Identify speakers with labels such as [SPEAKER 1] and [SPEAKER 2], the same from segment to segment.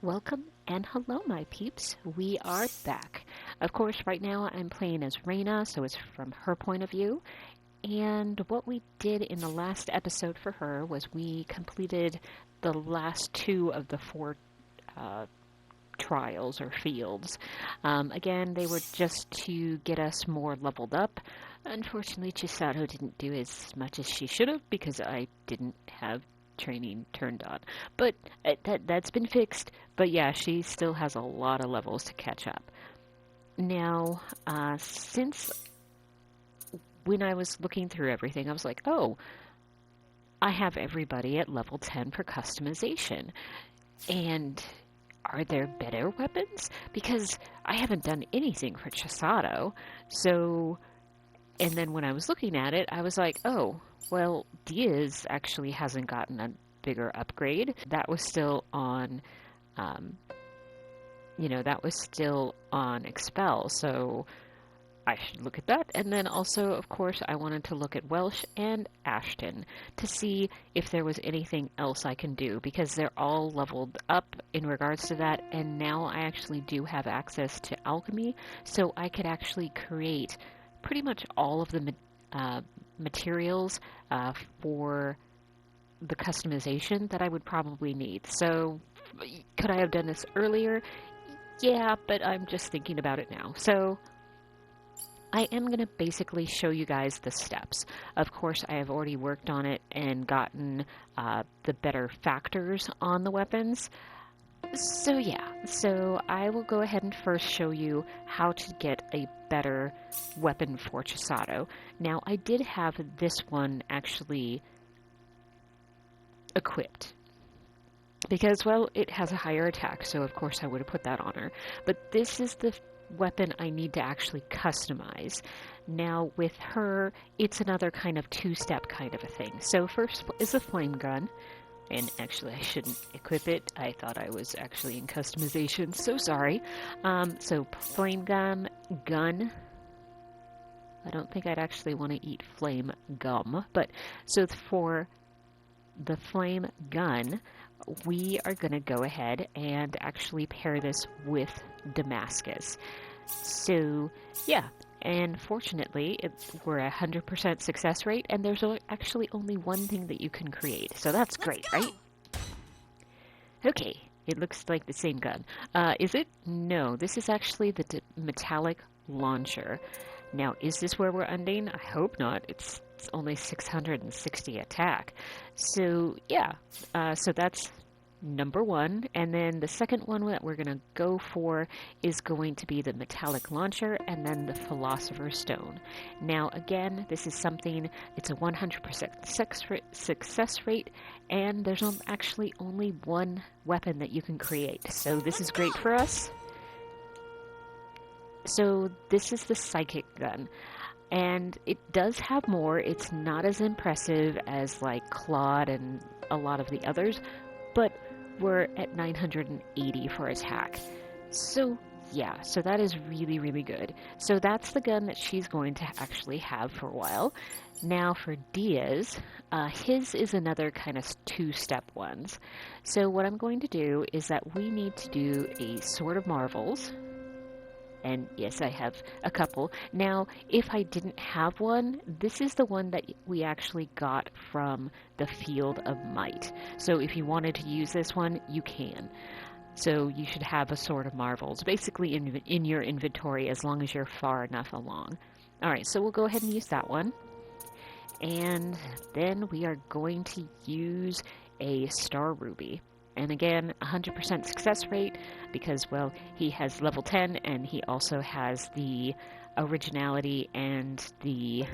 [SPEAKER 1] Welcome and hello, my peeps. We are back. Of course, right now I'm playing as Rena, so it's from her point of view. And what we did in the last episode for her was we completed the last two of the four uh, trials or fields. Again, they were just to get us more leveled up. Unfortunately, Chisato didn't do as much as she should have because I didn't have training turned on. But that's been fixed. But yeah, she still has a lot of levels to catch up. Now, since when I was looking through everything, I was like, oh, I have everybody at level 10 for customization. And are there better weapons? Because I haven't done anything for Chisato. So, and then when I was looking at it, I was like, oh, well, Diaz actually hasn't gotten a bigger upgrade. That was still on, that was still on Expel. So I should look at that. And then also, of course, I wanted to look at Welch and Ashton to see if there was anything else I can do, because they're all leveled up in regards to that. And now I actually do have access to alchemy, so I could actually create pretty much all of the materials for the customization that I would probably need. So could I have done this earlier? Yeah, but I'm just thinking about it now. So I am going to basically show you guys the steps. Of course, I have already worked on it and gotten the better factors on the weapons. So yeah, so I will go ahead and first show you how to get a better weapon for Chisato. Now, I did have this one actually equipped, because, well, it has a higher attack, so of course I would have put that on her. But this is the weapon I need to actually customize. Now, with her, it's another kind of two-step kind of a thing. So first is the flame gun. And actually, I shouldn't equip it. I thought I was actually in customization. So sorry. So flame gun. I don't think I'd actually want to eat flame gum. But so for the flame gun, we are going to go ahead and actually pair this with Damascus. So yeah. And fortunately, we're a 100% success rate, and there's actually only one thing that you can create. So that's great, right? Okay, it looks like the same gun. Is it? No, this is actually the metallic launcher. Now, is this where we're ending? I hope not. It's only 660 attack. So, yeah. So that's number one. And then the second one that we're going to go for is going to be the metallic launcher and then the philosopher's stone. Now, again, this is something, it's a 100% success rate, and there's actually only one weapon that you can create. So this is great for us. So this is the psychic gun. And it does have more. It's not as impressive as like Claude and a lot of the others, but we're at 980 for attack. So yeah, so that is really, really good. So that's the gun that she's going to actually have for a while. Now for Diaz, his is another kind of two-step ones. So what I'm going to do is that we need to do a Sword of Marvels. And yes, I have a couple. Now, if I didn't have one, this is the one that we actually got from the Field of Might. So if you wanted to use this one, you can. So you should have a Sword of Marvels, basically in your inventory as long as you're far enough along. Alright, so we'll go ahead and use that one. And then we are going to use a Star Ruby. And again, 100% success rate because, well, he has level 10 and he also has the originality and the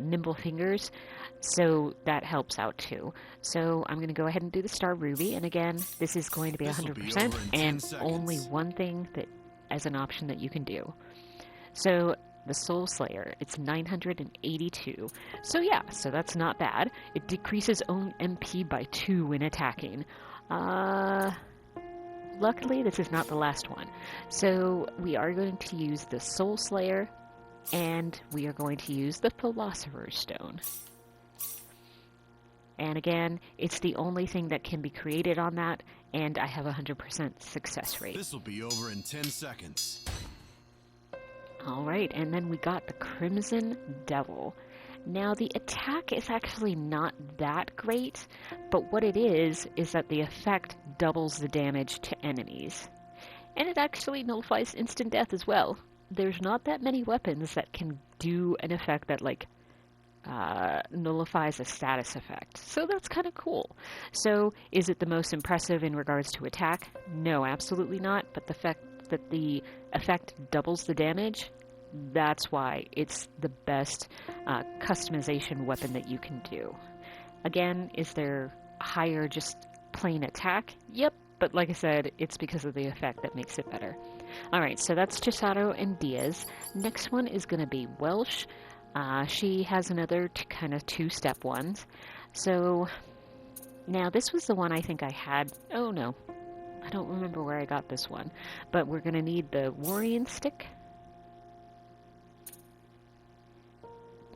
[SPEAKER 1] nimble fingers. So that helps out too. So I'm going to go ahead and do the Star Ruby. And again, this is going to be 100% and only one thing that as an option that you can do. So the Soul Slayer, it's 982. So yeah, so that's not bad. It decreases own MP by 2 when attacking. Luckily, this is not the last one. So we are going to use the Soul Slayer, and we are going to use the Philosopher's Stone. And again, it's the only thing that can be created on that, and I have a 100% success rate.
[SPEAKER 2] This will be over in 10 seconds.
[SPEAKER 1] Alright, and then we got the Crimson Devil. Now the attack is actually not that great, but what it is that the effect doubles the damage to enemies. And it actually nullifies instant death as well. There's not that many weapons that can do an effect that nullifies a status effect. So that's kind of cool. So is it the most impressive in regards to attack? No, absolutely not. But the fact that the effect doubles the damage, that's why it's the best customization weapon that you can do. Again, is there higher just plain attack? Yep, but like I said, it's because of the effect that makes it better. Alright, so that's Chisato and Diaz. Next one is going to be Welch. She has another kind of two-step ones. So, now this was the one I think I had. Oh no, I don't remember where I got this one. But we're going to need the Worrying Stick.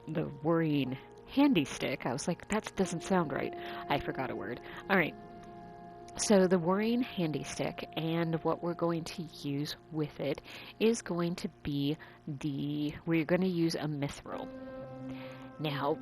[SPEAKER 1] The Worrying Handy Stick. I was like, that doesn't sound right. I forgot a word. Alright. So the Worrying Handy Stick, and what we're going to use with it is going to be we're going to use a Mithril. Now,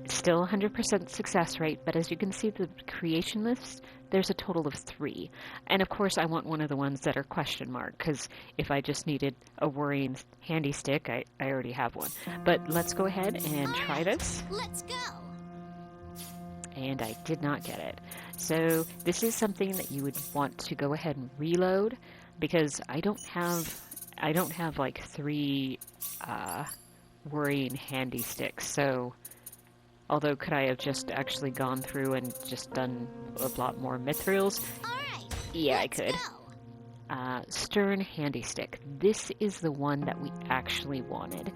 [SPEAKER 1] still 100% success rate, but as you can see the creation list, there's a total of 3. And of course I want one of the ones that are question mark, because if I just needed a Worrying Handy Stick, I already have one. But let's go ahead and try this.
[SPEAKER 3] Let's go!
[SPEAKER 1] And I did not get it. So this is something that you would want to go ahead and reload, because I don't have like 3 Worrying Handy Sticks. So although could I have just actually gone through and just done a lot more Mithrils?
[SPEAKER 3] Alright,
[SPEAKER 1] yeah, I could.
[SPEAKER 3] Go.
[SPEAKER 1] Stern Handy Stick. This is the one that we actually wanted.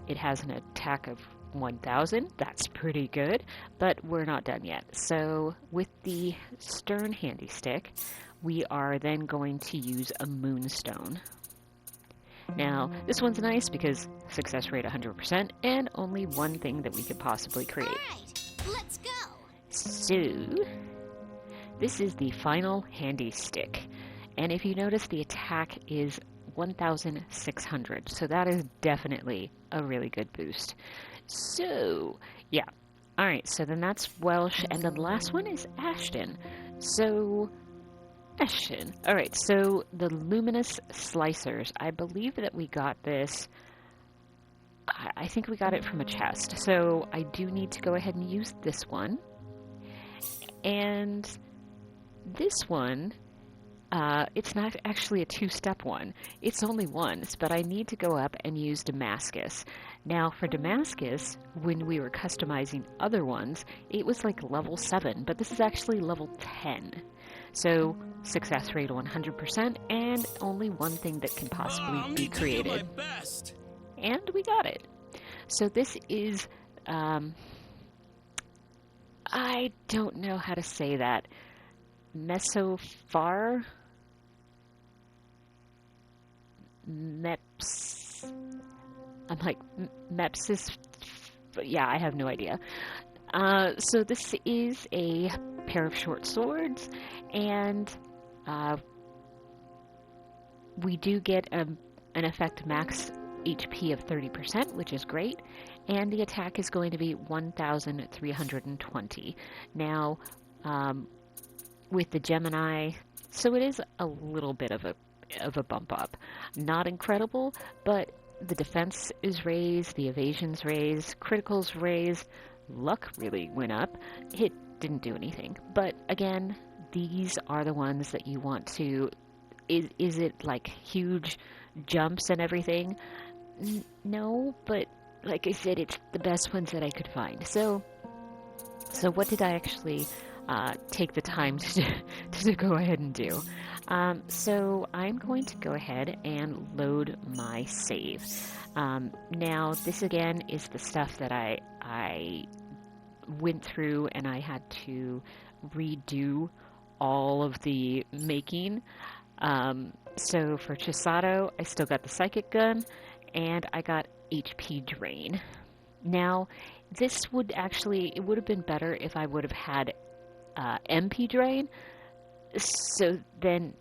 [SPEAKER 1] It has an attack of 1000. That's pretty good, but we're not done yet. So with the Stern Handy Stick, we are then going to use a Moonstone. Now, this one's nice because success rate 100% and only one thing that we could possibly create.
[SPEAKER 3] Alright, let's go!
[SPEAKER 1] So, this is the Phynal Handy Stick. And if you notice, the attack is 1,600. So that is definitely a really good boost. So, yeah. Alright, so then that's Welch, and then the last one is Ashton. So, Ashton. Alright, so the Luminous Slicers. I believe that we got this, I think we got it from a chest. So, I do need to go ahead and use this one. And this one, it's not actually a 2-step one. It's only once, but I need to go up and use Damascus. Now, for Damascus, when we were customizing other ones, it was like level 7, but this is actually level 10. So, success rate 100%, and only one thing that can possibly be created.
[SPEAKER 2] Do my best.
[SPEAKER 1] And we got it. So this is, I don't know how to say that. Mesophar? I'm like, Mepsis, yeah, I have no idea. So this is a pair of short swords, and we do get an effect max HP of 30%, which is great, and the attack is going to be 1,320. Now, with the Gemini, so it is a little bit of a bump up. Not incredible, but the defense is raised, the evasion's raised, critical's raised, luck really went up. Hit didn't do anything. But again, these are the ones that you want to... Is it like huge jumps and everything? No, but like I said, it's the best ones that I could find. So what did I actually take the time to go ahead and do? So I'm going to go ahead and load my save. Now, this again is the stuff that I went through and I had to redo all of the making. So for Chisato, I still got the Psychic Gun, and I got HP Drain. Now, this would actually, it would have been better if I would have had MP drain, so then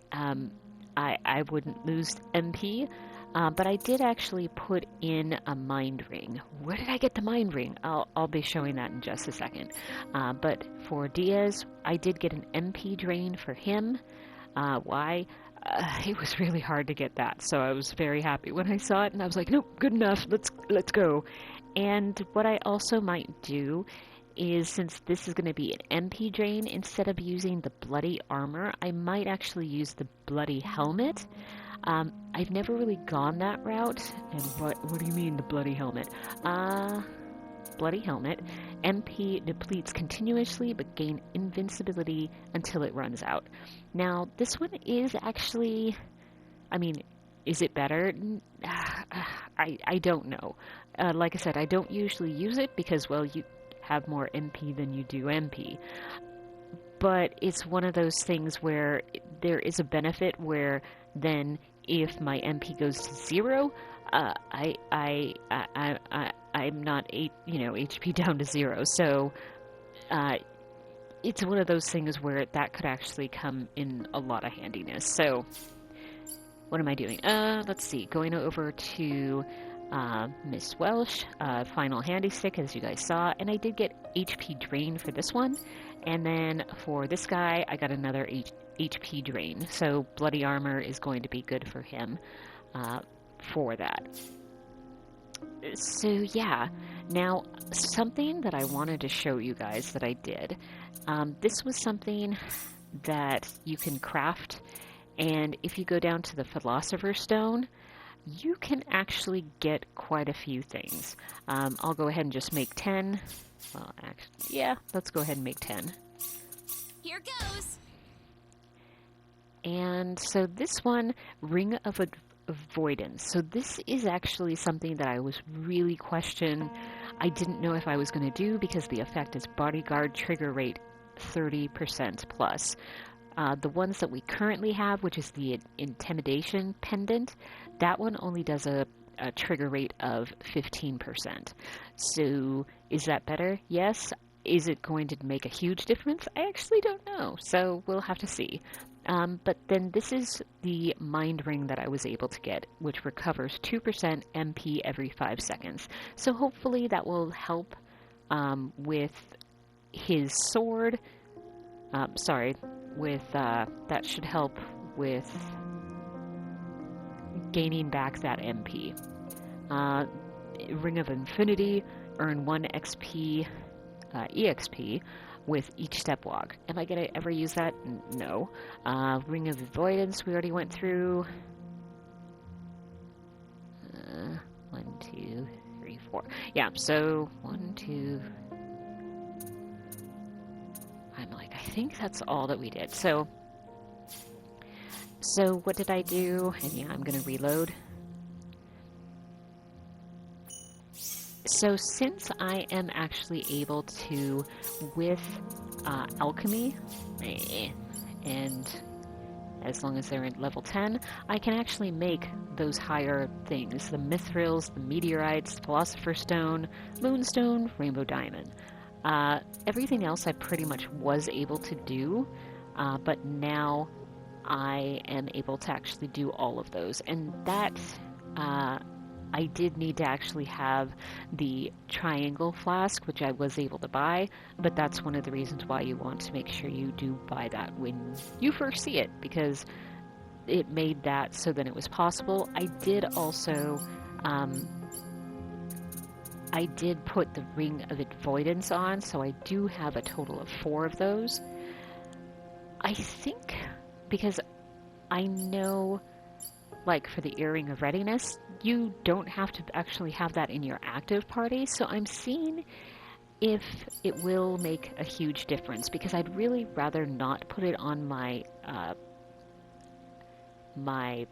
[SPEAKER 1] I wouldn't lose MP. But I did actually put in a mind ring. Where did I get the mind ring? I'll be showing that in just a second. But for Diaz, I did get an MP drain for him. Why? It was really hard to get that, so I was very happy when I saw it, and I was like, nope, good enough, let's go. And what I also might do is, since this is going to be an MP drain, instead of using the bloody armor, I might actually use the bloody helmet. I've never really gone that route. And what do you mean, the bloody helmet? Bloody helmet. MP depletes continuously but gain invincibility until it runs out. Now, this one is actually, I mean, is it better? I don't know. Like I said, I don't usually use it because, well, you have more MP than you do MP. But it's one of those things where there is a benefit where then if my MP goes to 0, I'm not HP down to 0. So it's one of those things where that could actually come in a lot of handiness. So what am I doing? Let's see. Going over to Miss Welch, Phynal handy stick, as you guys saw, and I did get HP drain for this one. And then for this guy, I got another HP drain. So bloody armor is going to be good for him for that. So yeah, now something that I wanted to show you guys that I did. This was something that you can craft, and if you go down to the Philosopher's Stone, you can actually get quite a few things. I'll go ahead and just make 10. Well, actually, yeah, let's go ahead and make 10.
[SPEAKER 3] Here goes.
[SPEAKER 1] And so this one, Ring of Avoidance. So this is actually something that I was really questioning. I didn't know if I was going to do because the effect is bodyguard trigger rate 30% plus. The ones that we currently have, which is the Intimidation Pendant, that one only does a trigger rate of 15%. So is that better? Yes. Is it going to make a huge difference? I actually don't know. So we'll have to see. But then this is the mind ring that I was able to get, which recovers 2% MP every 5 seconds. So hopefully that will help with his sword. That should help with gaining back that MP. Ring of Infinity, earn 1 XP, EXP with each step walk. Am I going to ever use that? No. Ring of Avoidance, we already went through. 1, 2, 3, 4. Yeah, so 1, 2. I'm like, I think that's all that we did. So what did I do? And yeah, I'm going to reload. So since I am actually able to, with alchemy, and as long as they're at level 10, I can actually make those higher things. The mithrils, the meteorites, Philosopher's Stone, Moonstone, Rainbow Diamond. Everything else I pretty much was able to do, but now I am able to actually do all of those. And that, I did need to actually have the triangle flask, which I was able to buy, but that's one of the reasons why you want to make sure you do buy that when you first see it, because it made that so that it was possible. I did also, I did put the Ring of Avoidance on, so I do have a total of 4 of those. I think, because I know, like for the Earring of Readiness, you don't have to actually have that in your active party, so I'm seeing if it will make a huge difference, because I'd really rather not put it on my my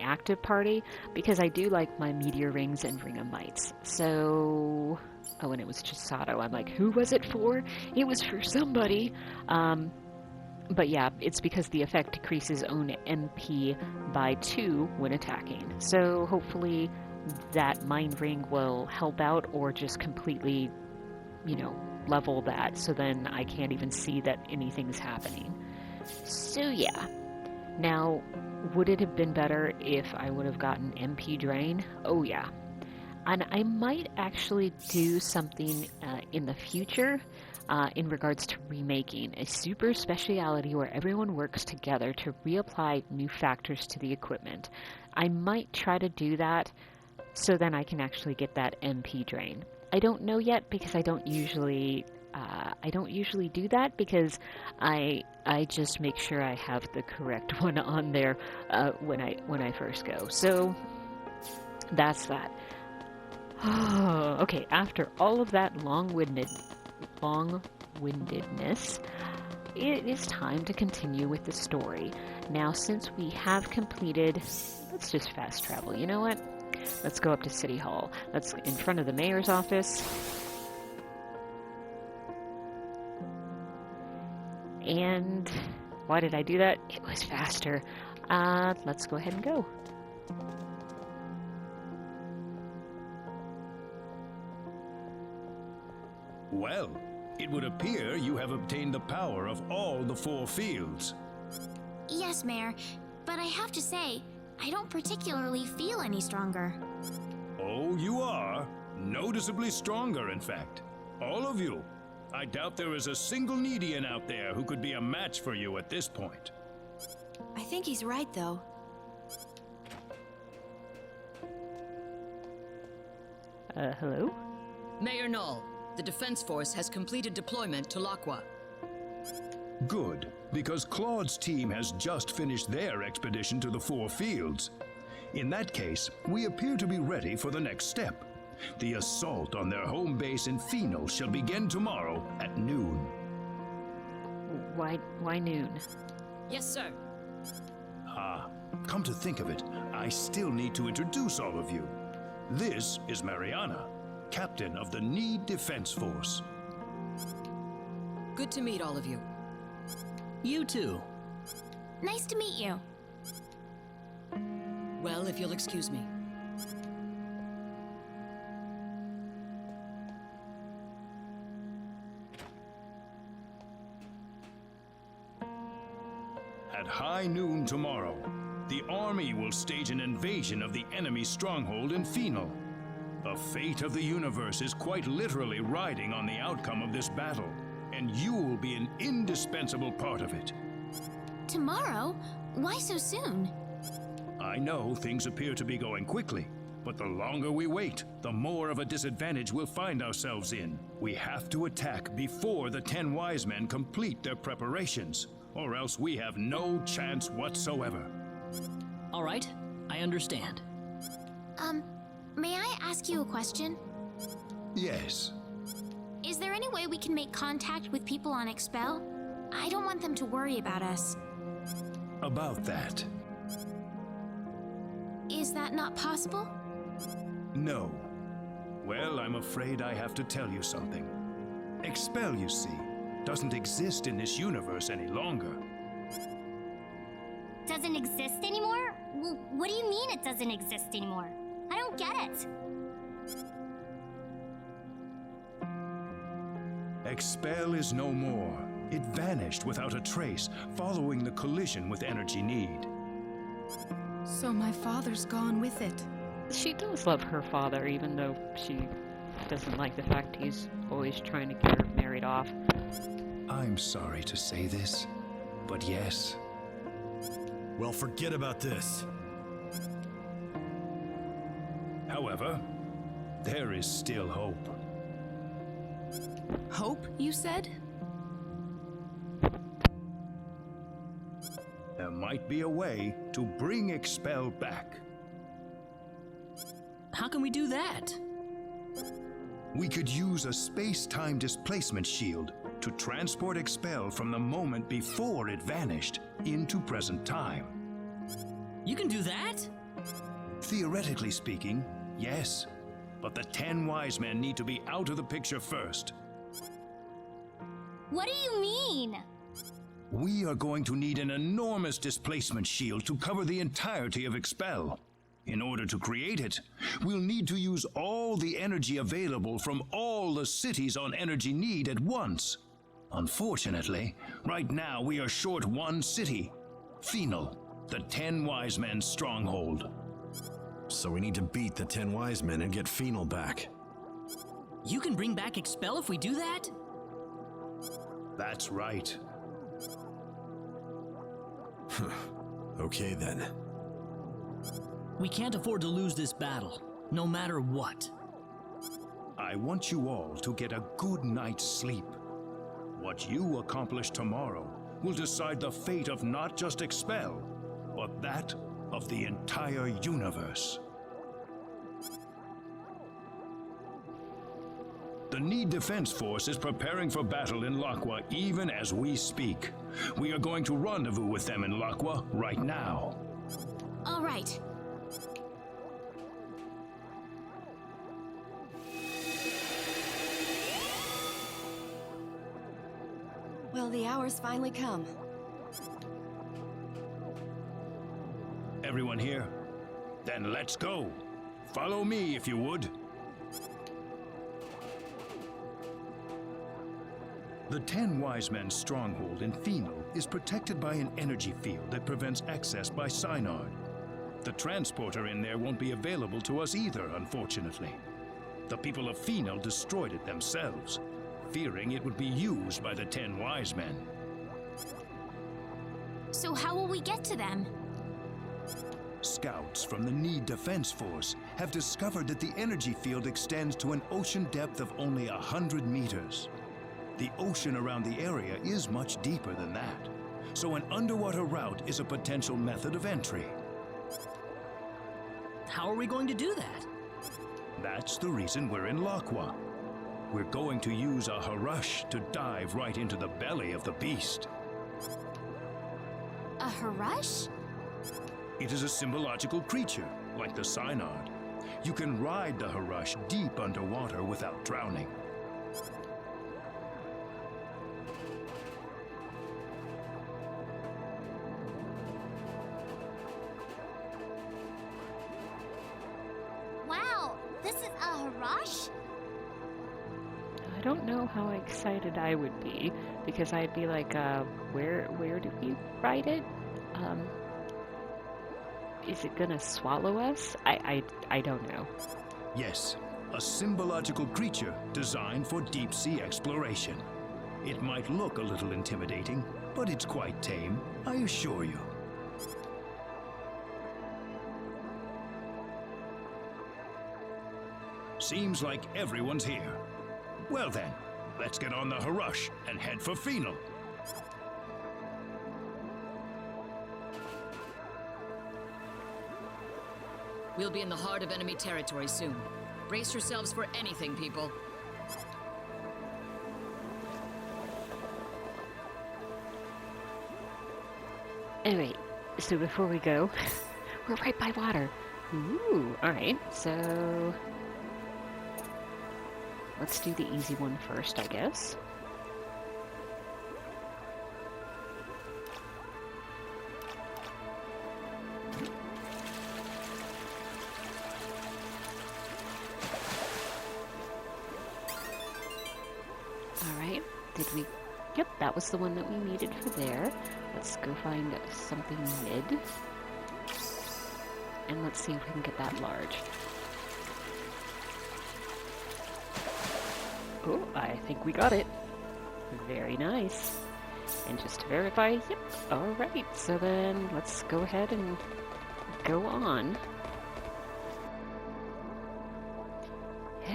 [SPEAKER 1] active party, because I do like my Meteor Rings and Ring of Mites. So, oh, and it was Chisato. I'm like, who was it for? It was for somebody. But yeah, it's because the effect decreases own MP by 2 when attacking. So hopefully that mind ring will help out or just completely, level that, so then I can't even see that anything's happening. So yeah. Now, would it have been better if I would have gotten MP drain? Oh yeah. And I might actually do something in the future in regards to remaking a super speciality where everyone works together to reapply new factors to the equipment. I might try to do that so then I can actually get that MP drain. I don't know yet because I don't usually do that because I just make sure I have the correct one on there when I first go. So that's that. Okay, after all of that long-windedness, it is time to continue with the story. Now, since we have completed, let's just fast travel. You know what? Let's go up to City Hall. That's in front of the mayor's office. And why did I do that? It was faster. Let's go ahead and go.
[SPEAKER 2] Well, it would appear you have obtained the power of all the 4 fields.
[SPEAKER 3] Yes, Mayor, but I have to say, I don't particularly feel any stronger.
[SPEAKER 2] Oh, you are. Noticeably stronger, in fact. All of you. I doubt there is a single Needian out there who could be a match for you at this point.
[SPEAKER 4] I think he's right, though.
[SPEAKER 1] Hello?
[SPEAKER 5] Mayor Null, the Defense Force has completed deployment to Lakwa.
[SPEAKER 2] Good, because Claude's team has just finished their expedition to the 4 fields. In that case, we appear to be ready for the next step. The assault on their home base in Phynal shall begin tomorrow at noon.
[SPEAKER 1] Why noon?
[SPEAKER 5] Yes, sir.
[SPEAKER 2] Come to think of it, I still need to introduce all of you. This is Mariana, captain of the Need Defense Force.
[SPEAKER 5] Good to meet all of you.
[SPEAKER 6] You too.
[SPEAKER 3] Nice to meet you.
[SPEAKER 5] Well, if you'll excuse me.
[SPEAKER 2] At high noon tomorrow, the army will stage an invasion of the enemy stronghold in Phynal. The fate of the universe is quite literally riding on the outcome of this battle, and you will be an indispensable part of it.
[SPEAKER 3] Tomorrow? Why so soon?
[SPEAKER 2] I know things appear to be going quickly, but the longer we wait, the more of a disadvantage we'll find ourselves in. We have to attack before the 10 wise men complete their preparations, or else we have no chance whatsoever.
[SPEAKER 6] All right, I understand.
[SPEAKER 3] May I ask you a question?
[SPEAKER 2] Yes.
[SPEAKER 3] Is there any way we can make contact with people on Expel? I don't want them to worry about us.
[SPEAKER 2] About that.
[SPEAKER 3] Is that not possible?
[SPEAKER 2] No. Well, I'm afraid I have to tell you something. Expel, you see, doesn't exist in this universe any longer.
[SPEAKER 7] Doesn't exist anymore? Well, what do you mean it doesn't exist anymore? I don't get it.
[SPEAKER 2] Expel is no more. It vanished without a trace, following the collision with Energy Need.
[SPEAKER 4] So my father's gone with it.
[SPEAKER 1] She does love her father, even though she doesn't like the fact he's always trying to get her married off.
[SPEAKER 2] I'm sorry to say this, but yes.
[SPEAKER 8] Well, forget about this.
[SPEAKER 2] However, there is still hope.
[SPEAKER 4] Hope, you said?
[SPEAKER 2] There might be a way to bring Expel back.
[SPEAKER 6] How can we do that?
[SPEAKER 2] We could use a space-time displacement shield to transport Expel from the moment before it vanished into present time.
[SPEAKER 6] You can do that?
[SPEAKER 2] Theoretically speaking, yes. But the 10 wise men need to be out of the picture first.
[SPEAKER 7] What do you mean?
[SPEAKER 2] We are going to need an enormous displacement shield to cover the entirety of Expel. In order to create it, we'll need to use all the energy available from all the cities on energy need at once. Unfortunately, right now we are short one city, Phynal, the 10 Wise Men's stronghold.
[SPEAKER 8] So we need to beat the 10 Wise Men and get Phynal back.
[SPEAKER 6] You can bring back Expel if we do that?
[SPEAKER 2] That's right.
[SPEAKER 8] Okay then.
[SPEAKER 6] We can't afford to lose this battle, no matter what.
[SPEAKER 2] I want you all to get a good night's sleep. What you accomplish tomorrow will decide the fate of not just Expel, but that of the entire universe. The Need Defense Force is preparing for battle in Laqua even as we speak. We are going to rendezvous with them in Laqua right now.
[SPEAKER 3] All right.
[SPEAKER 9] Well, the hour's finally come.
[SPEAKER 2] Everyone here? Then let's go. Follow me if you would. The 10 Wise Men's stronghold in Phynal is protected by an energy field that prevents access by Synard. The transporter in there won't be available to us either, unfortunately. The people of Phynal destroyed it themselves, fearing it would be used by the 10 Wise Men.
[SPEAKER 3] So how will we get to them?
[SPEAKER 2] Scouts from the Need Defense Force have discovered that the energy field extends to an ocean depth of only 100 meters. The ocean around the area is much deeper than that, so an underwater route is a potential method of entry.
[SPEAKER 6] How are we going to do that?
[SPEAKER 2] That's the reason we're in Laqua. We're going to use a Harush to dive right into the belly of the beast.
[SPEAKER 3] A Harush?
[SPEAKER 2] It is a symbological creature, like the Synard. You can ride the Harush deep underwater without drowning.
[SPEAKER 7] Wow, this is a Harush?
[SPEAKER 1] I don't know how excited I would be, because I'd be like, where do we ride it? Is it gonna swallow us? I don't know.
[SPEAKER 2] Yes, a symbological creature designed for deep-sea exploration. It might look a little intimidating, but it's quite tame, I assure you. Seems like everyone's here. Well then, let's get on the Harush and head for Phynal.
[SPEAKER 5] We'll be in the heart of enemy territory soon. Brace yourselves for anything, people.
[SPEAKER 1] Anyway, so before we go, we're right by water. Ooh, alright, so let's do the easy one first, I guess. Alright, did we... Yep, that was the one that we needed for there. Let's go find something mid. And let's see if we can get that large. Oh, I think we got it. Very nice. And just to verify, yep, alright. So then, let's go ahead and go on.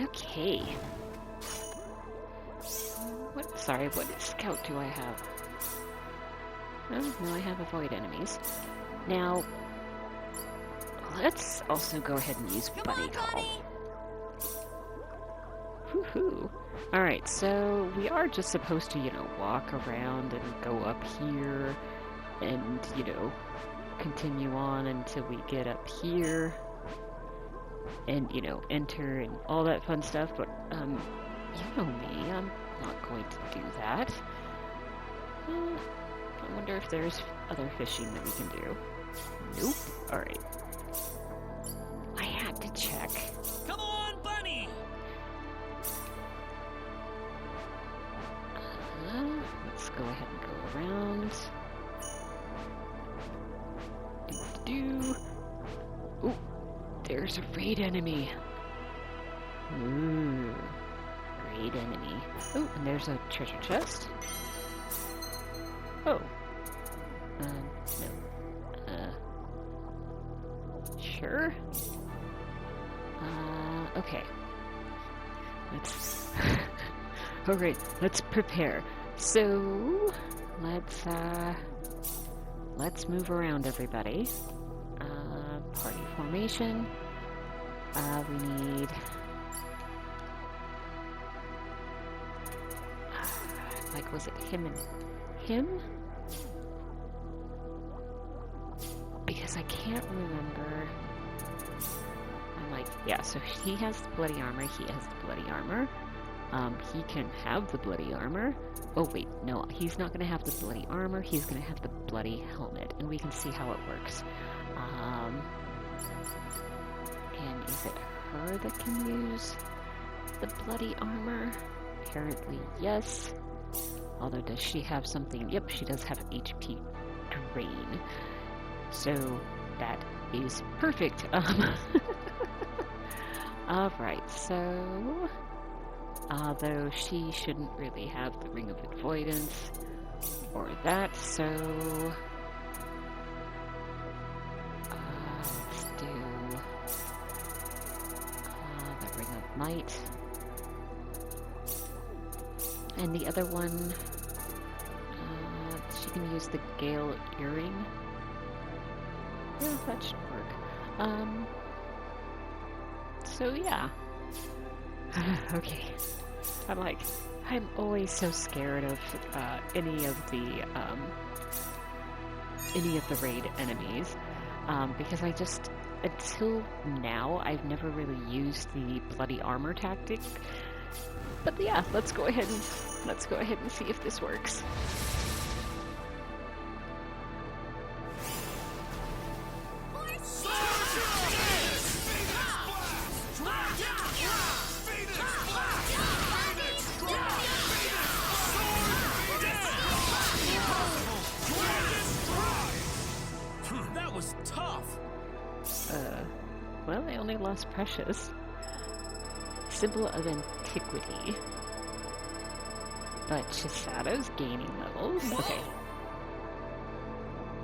[SPEAKER 1] Okay. What scout do I have? Oh, no, I have avoid enemies. Now, let's also go ahead and use Buddy Call. Woohoo! Alright, so we are just supposed to, walk around and go up here and, continue on until we get up here and, enter and all that fun stuff, but, you know me, I'm not going to do that. I wonder if there's other fishing that we can do. Nope. Alright. check.
[SPEAKER 6] Come on, bunny!
[SPEAKER 1] Let's go ahead and go around. Do. Ooh, there's a raid enemy. Ooh, raid enemy. Oh, and there's a treasure chest. Oh. No. Sure. Okay. Let's... Alright, let's prepare. So, let's move around, everybody. Party formation. We need... like, was it him and him? Because I can't remember. I'm like, yeah, so he has the bloody armor, he has the bloody armor. He can have the bloody armor. Oh wait, no, he's not gonna have the bloody armor, he's gonna have the bloody helmet, and we can see how it works. And is it her that can use the bloody armor? Apparently, yes. Although, does she have something? Yep, she does have HP drain. So, that is perfect. Alright, so... although she shouldn't really have the Ring of Avoidance or that, so... let's do... the Ring of Might. And the other one... she can use the Gale Earring. Yeah, that should work. So yeah. Okay. I'm always so scared of any of the raid enemies, because I just, until now, I've never really used the bloody armor tactic. But yeah, let's go ahead and see if this works. Well, I only lost Precious. Symbol of Antiquity. But Chisato's gaining levels.
[SPEAKER 8] Whoa.
[SPEAKER 1] Okay.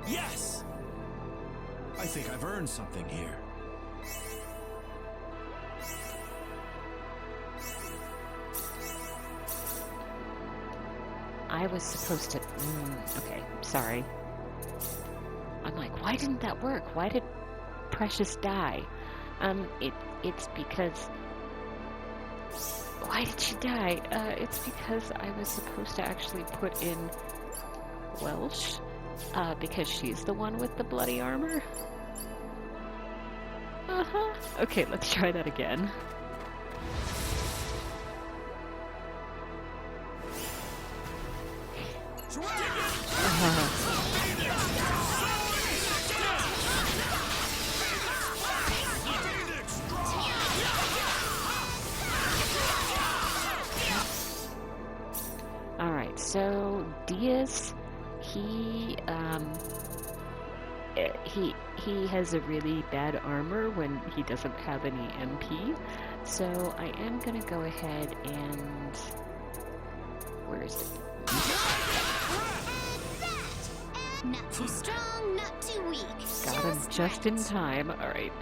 [SPEAKER 8] Yes! I think I've earned something here.
[SPEAKER 1] I was supposed to... okay, sorry. I'm like, why didn't that work? Why did Precious die? It's because... why did she die? It's because I was supposed to actually put in Welch, because she's the one with the bloody armor. Okay, let's try that again. Alright, so Diaz, he has a really bad armor when he doesn't have any MP, so I am gonna go ahead and... where is it?
[SPEAKER 3] Not too strong, not too weak.
[SPEAKER 1] Got him just in time. Alright.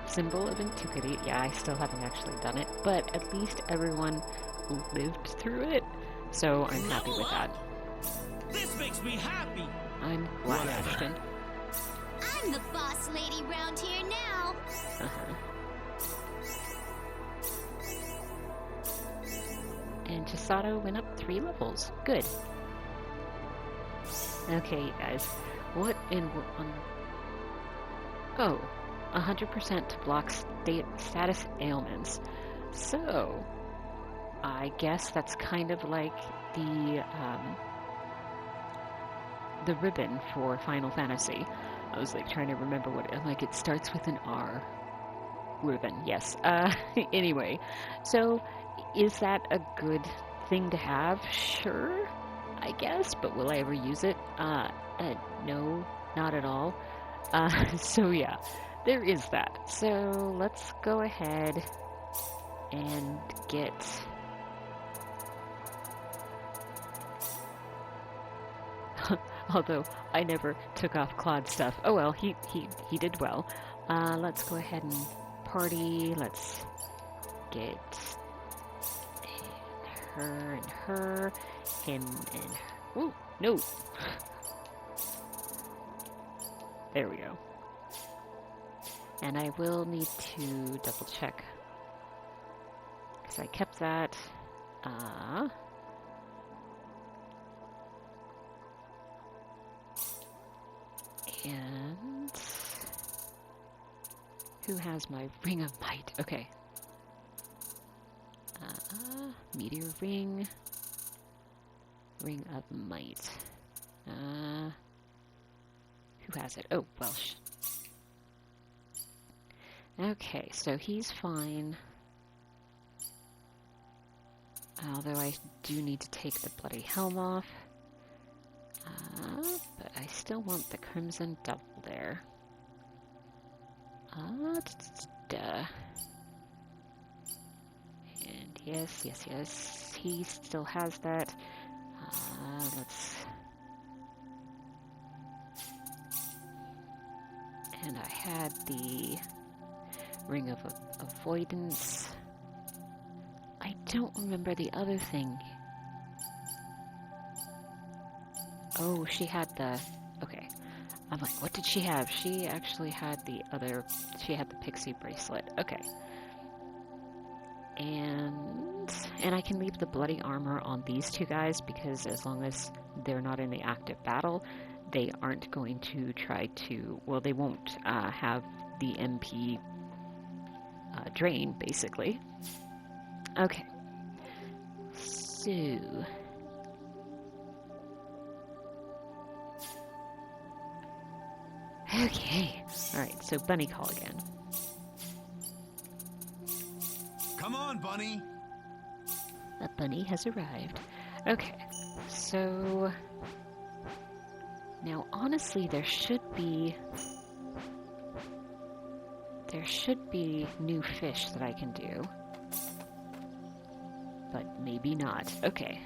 [SPEAKER 1] Symbol of Antiquity. Yeah, I still haven't actually done it, but at least everyone lived through it, so I'm happy with that.
[SPEAKER 6] This makes me happy!
[SPEAKER 1] I'm glad, Ashton.
[SPEAKER 3] I'm the boss lady round here now.
[SPEAKER 1] And Chisato went up 3 levels. Good. Okay, guys. What in... oh. 100% to block status ailments. So, I guess that's kind of like the ribbon for Final Fantasy. I was like trying to remember what it, like, it starts with an R. Reuben, yes. Anyway, so is that a good thing to have? Sure, I guess, but will I ever use it? No, not at all. So yeah, there is that. So let's go ahead and get... Although I never took off Claude's stuff. Oh well, he did well. Let's go ahead and party. Let's get her and her, him and her. Oh no! There we go. And I will need to double check because I kept that. And who has my Ring of Might? Okay. Meteor Ring. Ring of Might. Who has it? Oh, Welch. Okay, so he's fine. Although I do need to take the bloody helm off. But I still want the Crimson Double there. And yes, he still has that. Let's... And I had the Ring of Avoidance. I don't remember the other thing. Oh, she had the... Okay. I'm like, what did she have? She actually had the other... She had the pixie bracelet. Okay. And I can leave the bloody armor on these two guys because as long as they're not in the active battle, they aren't going to try to... Well, they won't have the MP drain, basically. Okay. So... Okay. Alright, so Bunny call again.
[SPEAKER 8] Come on, Bunny!
[SPEAKER 1] A bunny has arrived. Okay, so... Now, honestly, there should be new fish that I can do. But maybe not. Okay.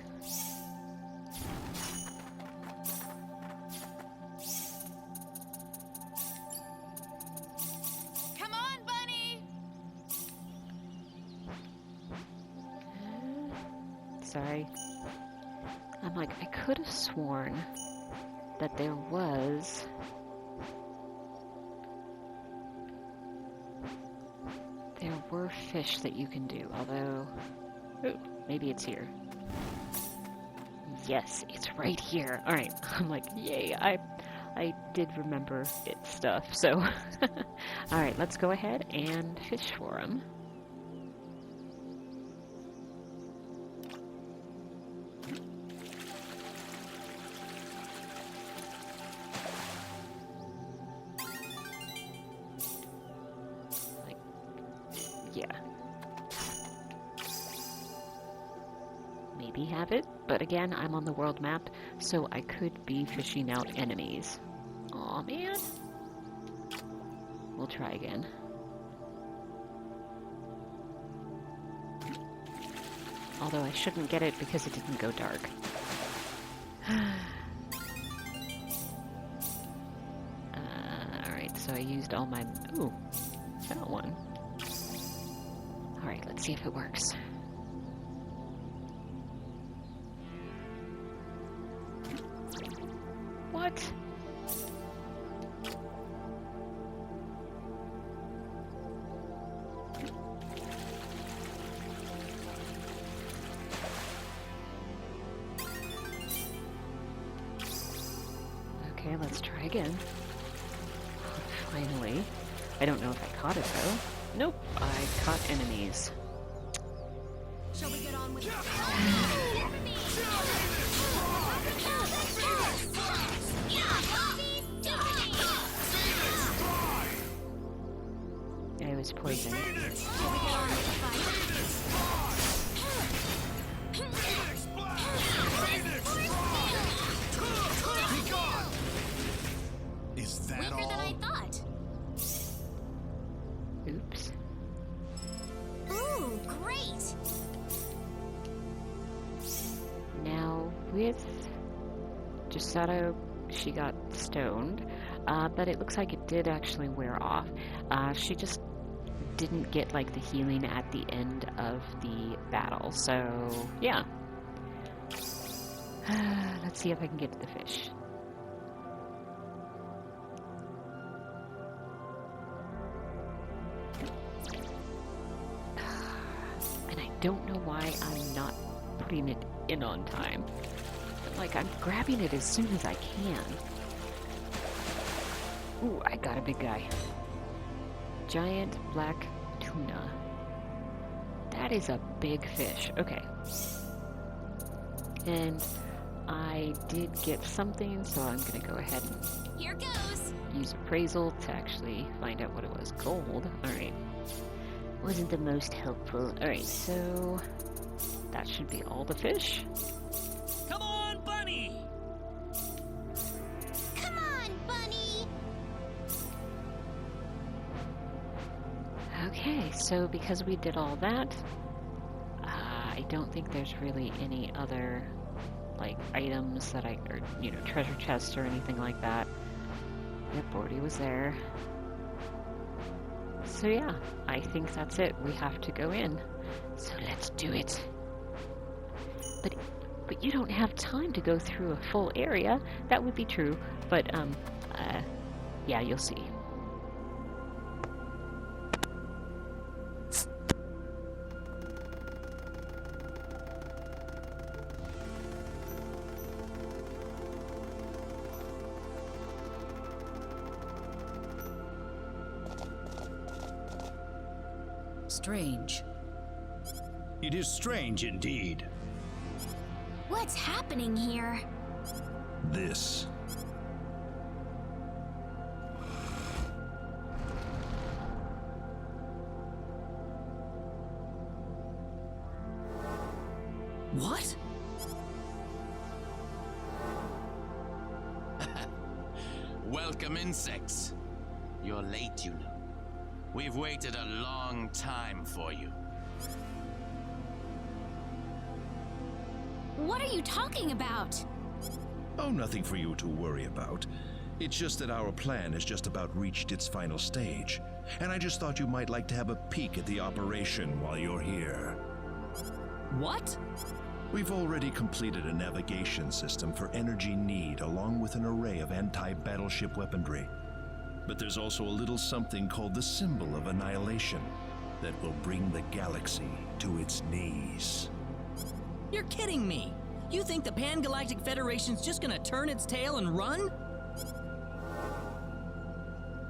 [SPEAKER 4] Come on, Bunny!
[SPEAKER 1] Sorry. I'm like, I could have sworn that there were fish that you can do, although... Oh, maybe it's here. Yes, it's right here. Alright, I'm like, yay, I did remember its stuff, so... Alright, let's go ahead and fish for him. Yeah. Maybe have it, but again, I'm on the world map, so I could be fishing out enemies. Aw, man. We'll try again. Although I shouldn't get it because it didn't go dark. Alright, so I used all my... Ooh, that one. Alright, let's see if it works. What? Okay, let's try again. Finally. I don't know if I caught it though. Nope, I caught enemies.
[SPEAKER 9] Shall we get on with it?
[SPEAKER 1] was poisoned.
[SPEAKER 3] Shall we get on with the fight?
[SPEAKER 8] Is that
[SPEAKER 3] Weaker
[SPEAKER 8] all?
[SPEAKER 3] than I thought.
[SPEAKER 1] Oops.
[SPEAKER 3] Ooh, great!
[SPEAKER 1] Now, with Chisato, she got stoned, but it looks like it did actually wear off. She just didn't get, like, the healing at the end of the battle, so, yeah. Let's see if I can get to the fish. And I don't know why I'm not putting it in on time. But, like, I'm grabbing it as soon as I can. Ooh, I got a big guy. Giant black tuna. That is a big fish. Okay. And I did get something, so I'm gonna go ahead and
[SPEAKER 3] Here goes!
[SPEAKER 1] use appraisal to actually find out what it was. Gold. Alright. Wasn't the most helpful. Alright, so that should be all the fish.
[SPEAKER 6] Come on, bunny!
[SPEAKER 3] Come on, bunny!
[SPEAKER 1] Okay, so because we did all that, I don't think there's really any other, like, items that or, you know, treasure chests or anything like that. Yep, Bordy was there. So yeah, I think that's it. We have to go in. So let's do it. But you don't have time to go through a full area. That would be true, but yeah, you'll see.
[SPEAKER 5] Strange.
[SPEAKER 2] It is strange indeed.
[SPEAKER 3] What's happening here?
[SPEAKER 8] This.
[SPEAKER 6] What?
[SPEAKER 10] Welcome, insects. You're late, you know. We've waited a long time for you.
[SPEAKER 3] What are you talking about?
[SPEAKER 11] Oh, nothing for you to worry about. It's just that our plan has just about reached its final stage, and I just thought you might like to have a peek at the operation while you're here.
[SPEAKER 6] What?
[SPEAKER 11] We've already completed a navigation system for energy need, along with an array of anti-battleship weaponry. But there's also a little something called the Symbol of Annihilation that will bring the galaxy to its knees.
[SPEAKER 6] You're kidding me! You think the Pan-Galactic Federation's just gonna turn its tail and run?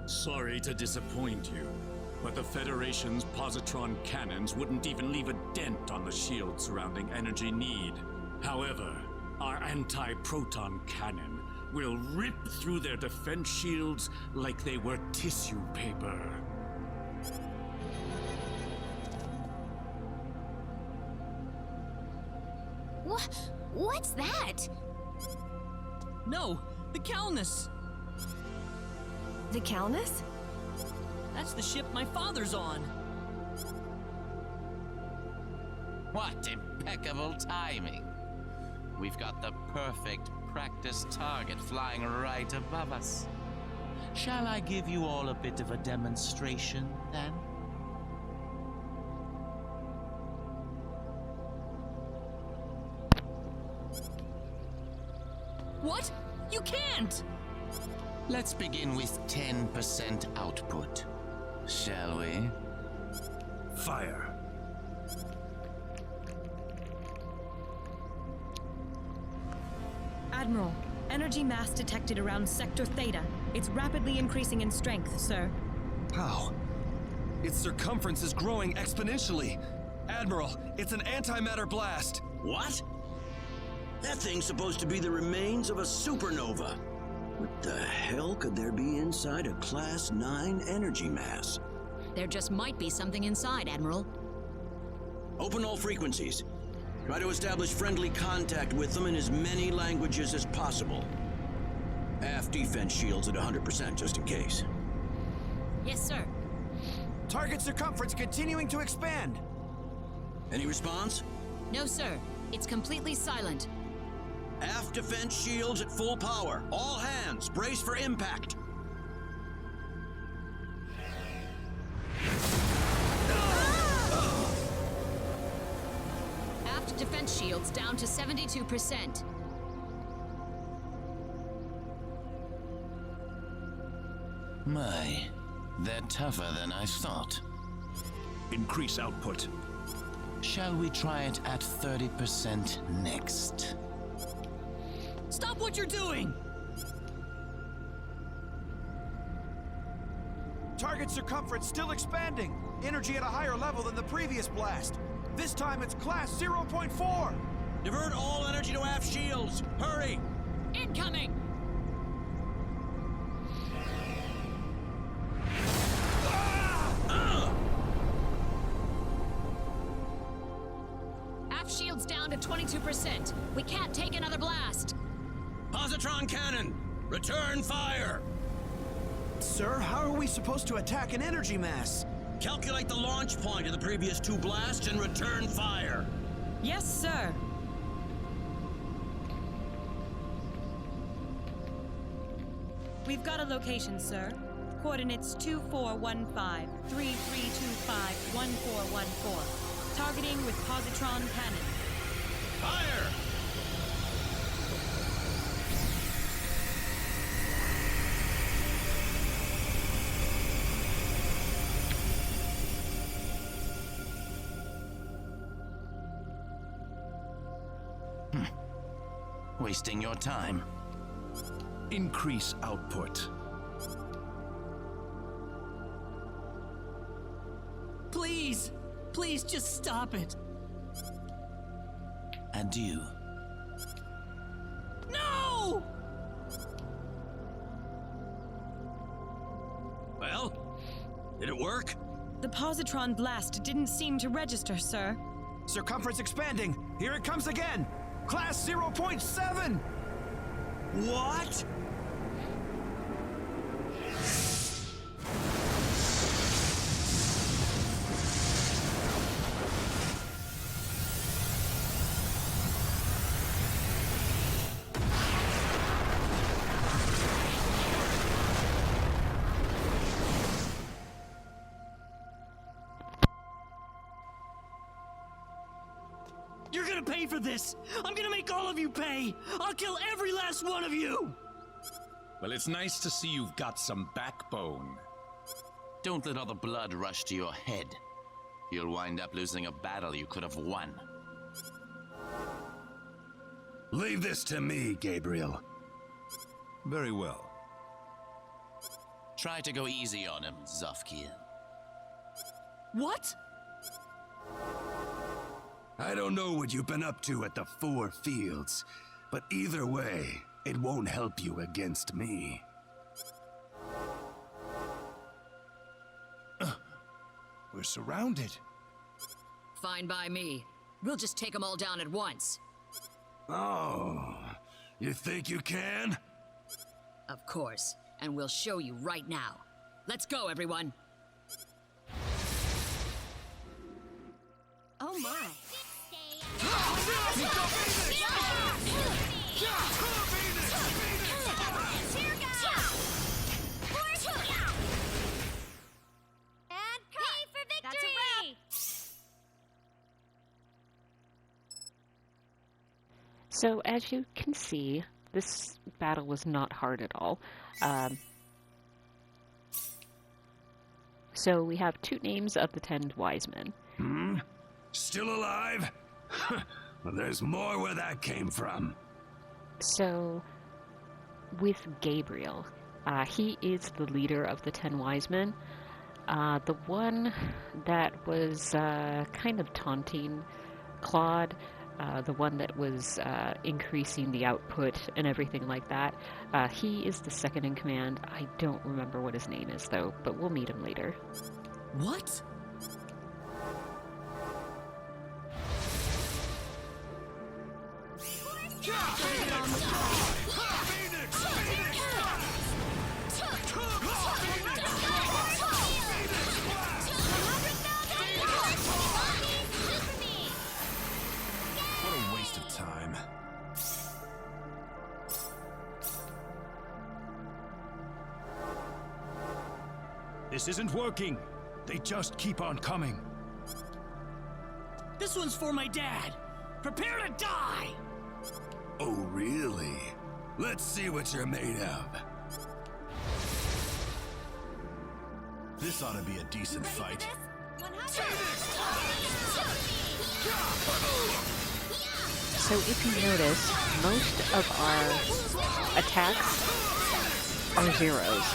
[SPEAKER 12] Sorry to disappoint you, but the Federation's positron cannons wouldn't even leave a dent on the shield surrounding energy need. However, our anti-proton cannon will rip through their defense shields like they were tissue paper.
[SPEAKER 3] What's that?
[SPEAKER 6] No, the Calnus!
[SPEAKER 9] The Calnus?
[SPEAKER 6] That's the ship my father's on.
[SPEAKER 10] What impeccable timing. We've got the perfect practice target flying right above us. Shall I give you all a bit of a demonstration, then?
[SPEAKER 6] What? You can't!
[SPEAKER 10] Let's begin with 10% output, shall we?
[SPEAKER 11] Fire.
[SPEAKER 9] Admiral, energy mass detected around Sector Theta. It's rapidly increasing in strength, sir.
[SPEAKER 13] How? Its circumference is growing exponentially. Admiral, it's an antimatter blast.
[SPEAKER 14] What? That thing's supposed to be the remains of a supernova. What the hell could there be inside a Class 9 energy mass?
[SPEAKER 5] There just might be something inside, Admiral.
[SPEAKER 14] Open all frequencies. Try to establish friendly contact with them in as many languages as possible. Aft defense shields at 100%, just in case.
[SPEAKER 5] Yes, sir.
[SPEAKER 15] Target circumference continuing to expand.
[SPEAKER 14] Any response?
[SPEAKER 5] No, sir. It's completely silent.
[SPEAKER 14] Aft defense shields at full power. All hands, brace for impact.
[SPEAKER 5] Aft defense shields down to 72%.
[SPEAKER 10] My, they're tougher than I thought.
[SPEAKER 11] Increase output.
[SPEAKER 10] Shall we try it at 30% next?
[SPEAKER 6] Stop what you're doing!
[SPEAKER 15] Target circumference still expanding. Energy at a higher level than the previous blast. This time it's class 0.4.
[SPEAKER 14] Divert all energy to aft shields. Hurry!
[SPEAKER 5] Incoming! Aft shields down to 22%. We can't take another blast.
[SPEAKER 14] Positron cannon, return fire!
[SPEAKER 15] Sir, how are we supposed to attack an energy mass?
[SPEAKER 14] Calculate the launch point of the previous two blasts and return fire.
[SPEAKER 9] Yes, sir. We've got a location, sir. Coordinates 2415 3325 1414. Targeting with positron cannon.
[SPEAKER 14] Fire!
[SPEAKER 10] Wasting your time.
[SPEAKER 11] Increase output.
[SPEAKER 6] Please! Please just stop it!
[SPEAKER 10] Adieu.
[SPEAKER 6] No!
[SPEAKER 14] Well, did it work?
[SPEAKER 9] The positron blast didn't seem to register, sir.
[SPEAKER 15] Circumference expanding. Here it comes again. Class 0.7.
[SPEAKER 14] What?
[SPEAKER 6] You're gonna pay for this! I'm gonna make all of you pay! I'll kill every last one of you!
[SPEAKER 12] Well, it's nice to see you've got some backbone.
[SPEAKER 10] Don't let all the blood rush to your head. You'll wind up losing a battle you could have won.
[SPEAKER 2] Leave this to me, Gabriel.
[SPEAKER 11] Very well.
[SPEAKER 10] Try to go easy on him, Zofkiel.
[SPEAKER 6] What?
[SPEAKER 2] I don't know what you've been up to at the Four Fields, but either way, it won't help you against me.
[SPEAKER 13] We're surrounded.
[SPEAKER 5] Fine by me. We'll just take them all down at once.
[SPEAKER 2] Oh, you think you can?
[SPEAKER 5] Of course. And we'll show you right now. Let's go, everyone.
[SPEAKER 7] Oh my. That's a wrap.
[SPEAKER 1] So as you can see, this battle was not hard at all. So we have two names of the 10 wise men.
[SPEAKER 2] Still alive? Well, there's more where that came from.
[SPEAKER 1] So, with Gabriel, he is the leader of the 10 wise men. The one that was kind of taunting Claude, the one that was increasing the output and everything like that, he is the second in command. I don't remember what his name is, though, but we'll meet him later.
[SPEAKER 6] What?
[SPEAKER 8] What a waste of time.
[SPEAKER 2] This isn't working. They just keep on coming.
[SPEAKER 6] This one's for my dad. Prepare to die!
[SPEAKER 11] Oh, really? Let's see what you're made of.
[SPEAKER 8] This ought to be a decent fight.
[SPEAKER 1] So if you notice, most of our attacks are zeros.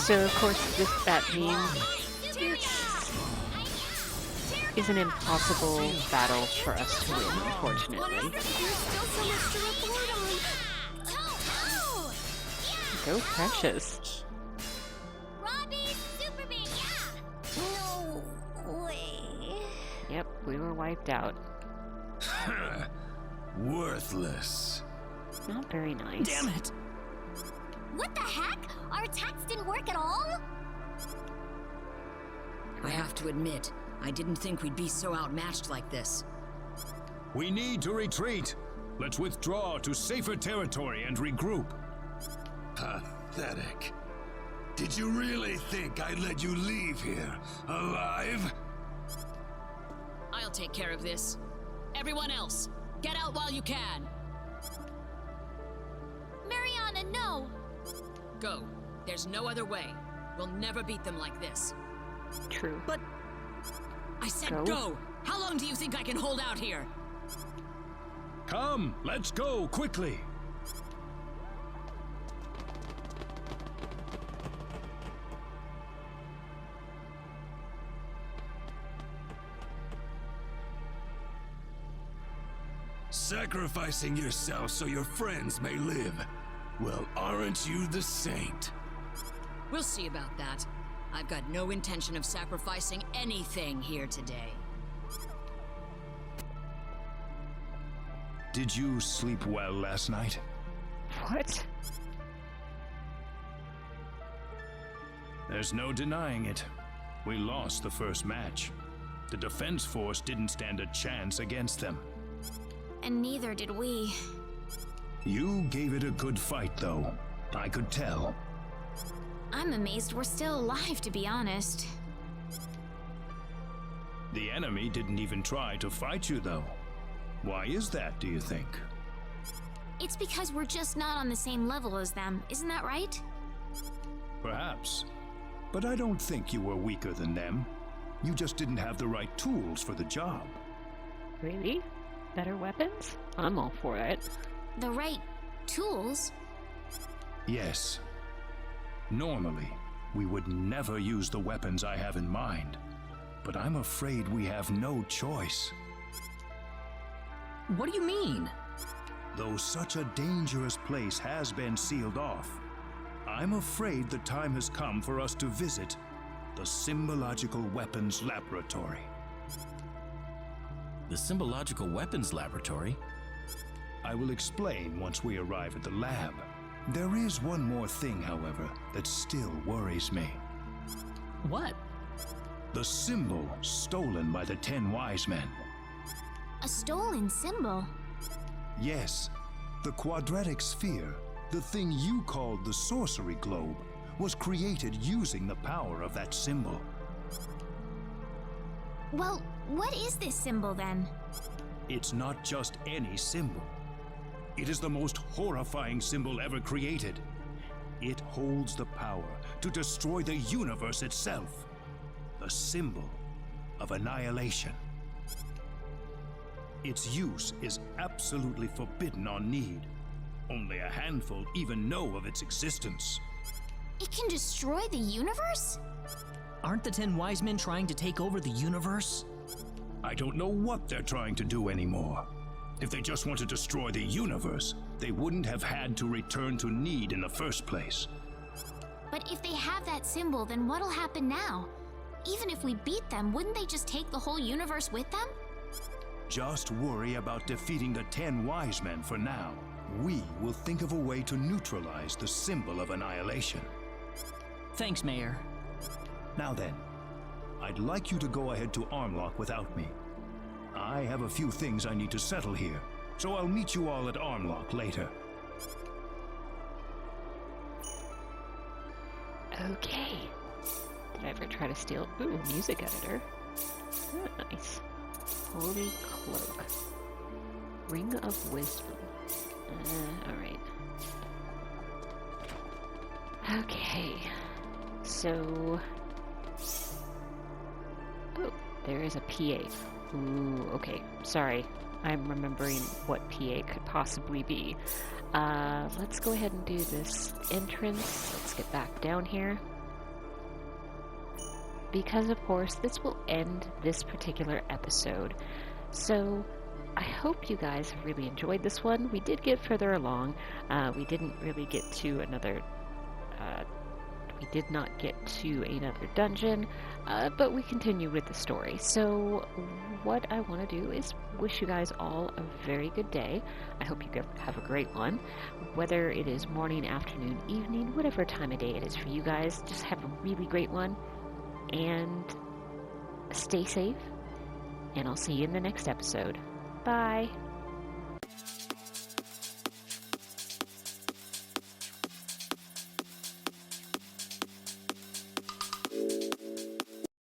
[SPEAKER 1] So of course that means it's an impossible battle for us to win, unfortunately. Go Precious.
[SPEAKER 7] No way.
[SPEAKER 1] Yep, we were wiped out.
[SPEAKER 11] Worthless.
[SPEAKER 1] Not very nice.
[SPEAKER 6] Damn it!
[SPEAKER 7] What the heck? Our attacks didn't work at all?
[SPEAKER 5] I have to admit, I didn't think we'd be so outmatched like this.
[SPEAKER 2] We need to retreat. Let's withdraw to safer territory and regroup.
[SPEAKER 11] Pathetic. Did you really think I'd let you leave here alive?
[SPEAKER 5] I'll take care of this. Everyone else, get out while you can.
[SPEAKER 3] Mariana, no!
[SPEAKER 5] Go. There's no other way. We'll never beat them like this.
[SPEAKER 1] True.
[SPEAKER 5] But I said go! How long do you think I can hold out here?
[SPEAKER 2] Come, let's go, quickly!
[SPEAKER 11] Sacrificing yourself so your friends may live. Well, aren't you the saint?
[SPEAKER 5] We'll see about that. I've got no intention of sacrificing anything here today.
[SPEAKER 2] Did you sleep well last night?
[SPEAKER 1] What?
[SPEAKER 2] There's no denying it. We lost the first match. The defense force didn't stand a chance against them.
[SPEAKER 3] And neither did we.
[SPEAKER 2] You gave it a good fight, though. I could tell.
[SPEAKER 3] I'm amazed we're still alive, to be honest.
[SPEAKER 2] The enemy didn't even try to fight you, though. Why is that, do you think?
[SPEAKER 3] It's because we're just not on the same level as them, isn't that right?
[SPEAKER 2] Perhaps. But I don't think you were weaker than them. You just didn't have the right tools for the job.
[SPEAKER 1] Really? Better weapons? I'm all for it.
[SPEAKER 3] The right tools?
[SPEAKER 2] Yes. Normally, we would never use the weapons I have in mind. But I'm afraid we have no choice.
[SPEAKER 6] What do you mean?
[SPEAKER 2] Though such a dangerous place has been sealed off, I'm afraid the time has come for us to visit the Symbological Weapons Laboratory.
[SPEAKER 8] The Symbological Weapons Laboratory?
[SPEAKER 2] I will explain once we arrive at the lab. There is one more thing, however, that still worries me.
[SPEAKER 6] What?
[SPEAKER 2] The symbol stolen by the 10 Wise Men.
[SPEAKER 3] A stolen symbol?
[SPEAKER 2] Yes, the quadratic sphere, the thing you called the sorcery globe, was created using the power of that symbol.
[SPEAKER 3] Well, what is this symbol then?
[SPEAKER 2] It's not just any symbol. It is the most horrifying symbol ever created. It holds the power to destroy the universe itself. The symbol of annihilation. Its use is absolutely forbidden on Need. Only a handful even know of its existence.
[SPEAKER 3] It can destroy the universe?
[SPEAKER 6] Aren't the 10 Wise Men trying to take over the universe?
[SPEAKER 2] I don't know what they're trying to do anymore. If they just want to destroy the universe, they wouldn't have had to return to Need in the first place.
[SPEAKER 3] But if they have that symbol, then what'll happen now? Even if we beat them, wouldn't they just take the whole universe with them?
[SPEAKER 2] Just worry about defeating the 10 wise men for now. We will think of a way to neutralize the symbol of annihilation.
[SPEAKER 6] Thanks, Mayor.
[SPEAKER 2] Now then, I'd like you to go ahead to Armlock without me. I have a few things I need to settle here, so I'll meet you all at Armlock later.
[SPEAKER 1] Okay. Did I ever try to steal... Ooh, music editor. Oh, nice. Holy Cloak. Ring of Wisdom. Alright. Okay. So... Oh, there is a PA. Ooh, okay. Sorry. I'm remembering what PA could possibly be. Let's go ahead and do this entrance. Let's get back down here. Because, of course, this will end this particular episode. So, I hope you guys have really enjoyed this one. We did get further along. We didn't really get to another... we did not get to another dungeon, but we continue with the story. So, what I want to do is wish you guys all a very good day. I hope you have a great one. Whether it is morning, afternoon, evening, whatever time of day it is for you guys, just have a really great one. And stay safe, and I'll see you in the next episode. Bye!